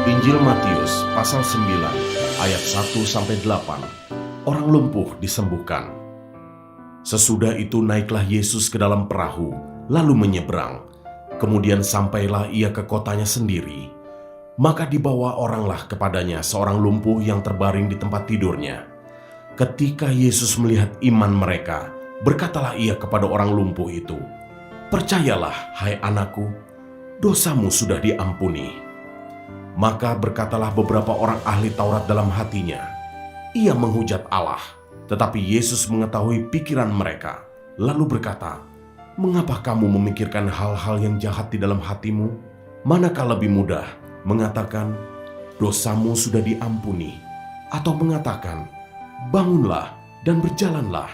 Injil Matius pasal 9 ayat 1-8. Orang lumpuh disembuhkan. Sesudah itu naiklah Yesus ke dalam perahu, lalu menyeberang. Kemudian sampailah ia ke kotanya sendiri. Maka dibawa oranglah kepadanya seorang lumpuh yang terbaring di tempat tidurnya. Ketika Yesus melihat iman mereka, berkatalah ia kepada orang lumpuh itu, "Percayalah, hai anakku, dosamu sudah diampuni." Maka berkatalah beberapa orang ahli Taurat dalam hatinya, "Ia menghujat Allah." Tetapi Yesus mengetahui pikiran mereka, lalu berkata, "Mengapa kamu memikirkan hal-hal yang jahat di dalam hatimu? Manakah lebih mudah mengatakan, 'Dosamu sudah diampuni,' atau mengatakan, 'Bangunlah dan berjalanlah'?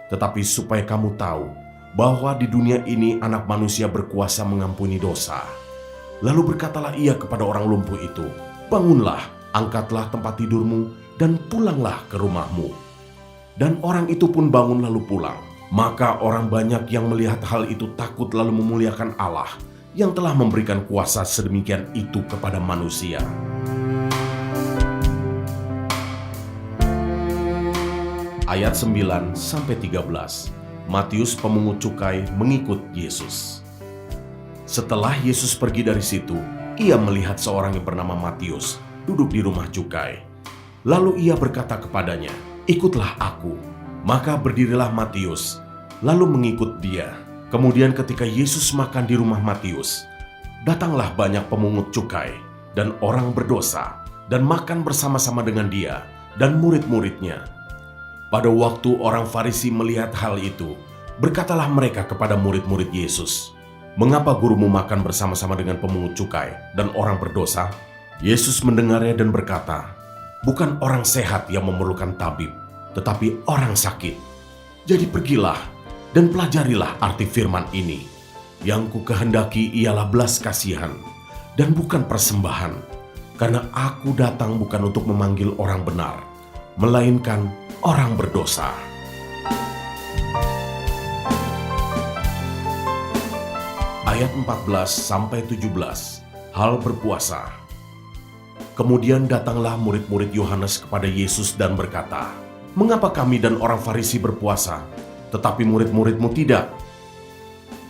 Tetapi supaya kamu tahu bahwa di dunia ini Anak Manusia berkuasa mengampuni dosa." Lalu berkatalah ia kepada orang lumpuh itu, "Bangunlah, angkatlah tempat tidurmu, dan pulanglah ke rumahmu." Dan orang itu pun bangun lalu pulang. Maka orang banyak yang melihat hal itu takut lalu memuliakan Allah yang telah memberikan kuasa sedemikian itu kepada manusia. Ayat 9-13. Matius pemungut cukai mengikut Yesus. Setelah Yesus pergi dari situ, ia melihat seorang yang bernama Matius duduk di rumah cukai. Lalu ia berkata kepadanya, "Ikutlah aku." Maka berdirilah Matius, lalu mengikut dia. Kemudian ketika Yesus makan di rumah Matius, datanglah banyak pemungut cukai dan orang berdosa dan makan bersama-sama dengan dia dan murid-muridnya. Pada waktu orang Farisi melihat hal itu, berkatalah mereka kepada murid-murid Yesus, "Mengapa gurumu makan bersama-sama dengan pemungut cukai dan orang berdosa?" Yesus mendengarnya dan berkata, "Bukan orang sehat yang memerlukan tabib, tetapi orang sakit. Jadi pergilah dan pelajarilah arti firman ini. Yang ku kehendaki ialah belas kasihan dan bukan persembahan, karena aku datang bukan untuk memanggil orang benar, melainkan orang berdosa." Ayat 14-17. Hal berpuasa. Kemudian datanglah murid-murid Yohanes kepada Yesus dan berkata, "Mengapa kami dan orang Farisi berpuasa, tetapi murid-muridmu tidak?"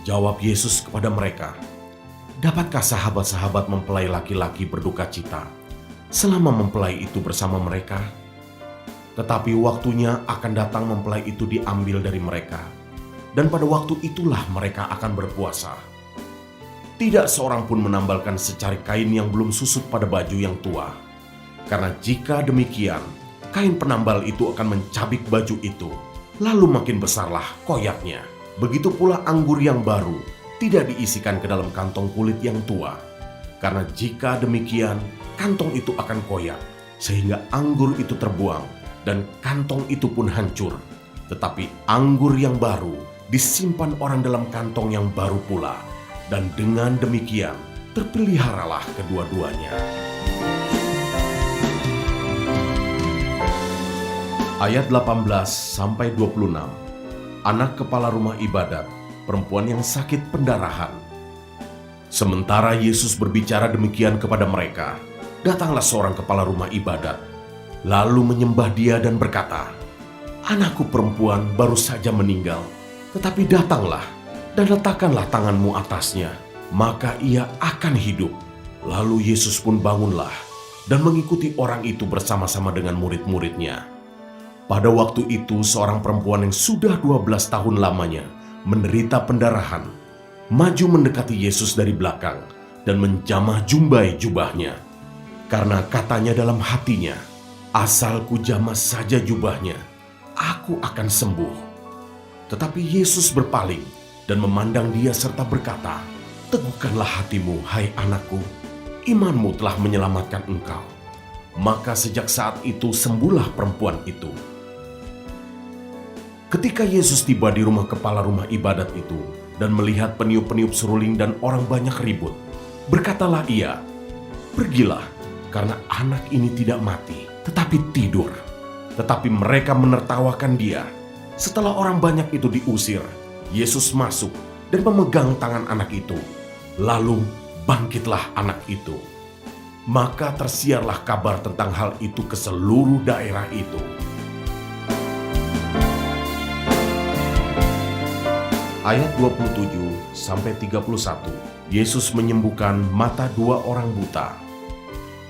Jawab Yesus kepada mereka, "Dapatkah sahabat-sahabat mempelai laki-laki berduka cita selama mempelai itu bersama mereka? Tetapi waktunya akan datang mempelai itu diambil dari mereka, dan pada waktu itulah mereka akan berpuasa. Tidak seorang pun menambalkan secari kain yang belum susut pada baju yang tua. Karena jika demikian, kain penambal itu akan mencabik baju itu, lalu makin besarlah koyaknya. Begitu pula anggur yang baru tidak diisikan ke dalam kantong kulit yang tua. Karena jika demikian, kantong itu akan koyak, sehingga anggur itu terbuang, dan kantong itu pun hancur. Tetapi anggur yang baru disimpan orang dalam kantong yang baru pula, dan dengan demikian terpeliharalah kedua-duanya." Ayat 18-26. Anak kepala rumah ibadat, perempuan yang sakit pendarahan. Sementara Yesus berbicara demikian kepada mereka, datanglah seorang kepala rumah ibadat, lalu menyembah dia dan berkata, "Anakku perempuan baru saja meninggal, tetapi datanglah dan letakkanlah tanganmu atasnya, maka ia akan hidup." Lalu Yesus pun bangunlah dan mengikuti orang itu bersama-sama dengan murid-muridnya. Pada waktu itu seorang perempuan yang sudah 12 tahun lamanya menderita pendarahan, maju mendekati Yesus dari belakang dan menjamah jumbai jubahnya. Karena katanya dalam hatinya, "Asal ku jamah saja jubahnya, aku akan sembuh." Tetapi Yesus berpaling dan memandang dia serta berkata, "Teguhkanlah hatimu, hai anakku, imanmu telah menyelamatkan engkau." Maka sejak saat itu sembuhlah perempuan itu. Ketika Yesus tiba di rumah kepala rumah ibadat itu dan melihat peniup-peniup seruling dan orang banyak ribut, berkatalah ia, "Pergilah, karena anak ini tidak mati, tetapi tidur." Tetapi mereka menertawakan dia. Setelah orang banyak itu diusir, Yesus masuk dan memegang tangan anak itu. Lalu bangkitlah anak itu. Maka tersiarlah kabar tentang hal itu ke seluruh daerah itu. Ayat 27-31, Yesus menyembuhkan mata 2 orang buta.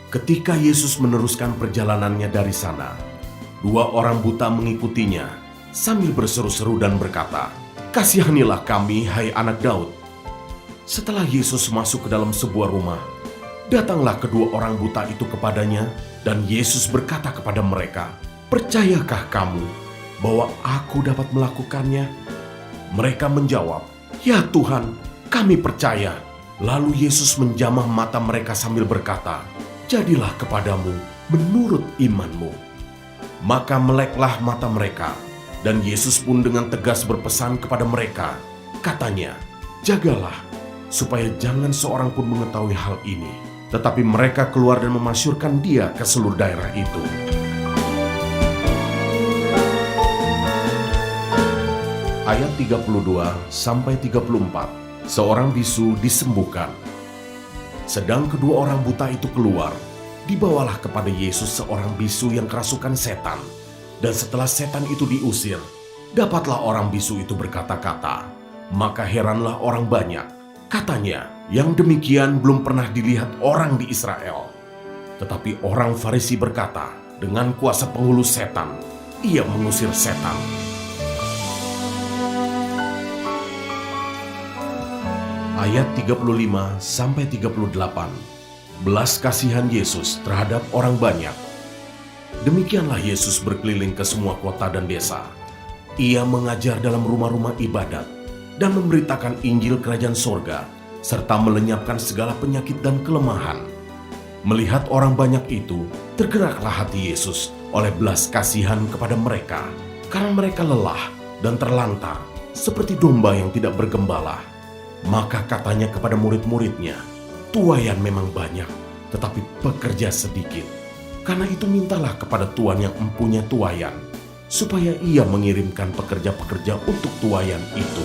Ketika Yesus meneruskan perjalanannya dari sana, 2 orang buta mengikutinya sambil berseru-seru dan berkata, "Kasihanilah kami, hai anak Daud." Setelah Yesus masuk ke dalam sebuah rumah, datanglah kedua orang buta itu kepadanya, dan Yesus berkata kepada mereka, "Percayakah kamu bahwa aku dapat melakukannya?" Mereka menjawab, "Ya Tuhan, kami percaya." Lalu Yesus menjamah mata mereka sambil berkata, "Jadilah kepadamu menurut imanmu." Maka meleklah mata mereka, dan Yesus pun dengan tegas berpesan kepada mereka, katanya, "Jagalah, supaya jangan seorang pun mengetahui hal ini." Tetapi mereka keluar dan memasyurkan dia ke seluruh daerah itu. Ayat 32-34, seorang bisu disembuhkan. Sedang kedua orang buta itu keluar, dibawalah kepada Yesus seorang bisu yang kerasukan setan. Dan setelah setan itu diusir, dapatlah orang bisu itu berkata-kata. Maka heranlah orang banyak. Katanya, yang demikian belum pernah dilihat orang di Israel. Tetapi orang Farisi berkata, dengan kuasa penghulu setan, ia mengusir setan. Ayat 35-38, belas kasihan Yesus terhadap orang banyak. Demikianlah Yesus berkeliling ke semua kota dan desa. Ia mengajar dalam rumah-rumah ibadat dan memberitakan Injil Kerajaan Sorga, serta melenyapkan segala penyakit dan kelemahan. Melihat orang banyak itu, tergeraklah hati Yesus oleh belas kasihan kepada mereka, karena mereka lelah dan terlantar, seperti domba yang tidak bergembala. Maka katanya kepada murid-muridnya, "Tuaian memang banyak, tetapi pekerja sedikit. Karena itu mintalah kepada Tuan yang empunya tuaian, supaya ia mengirimkan pekerja-pekerja untuk tuaian itu."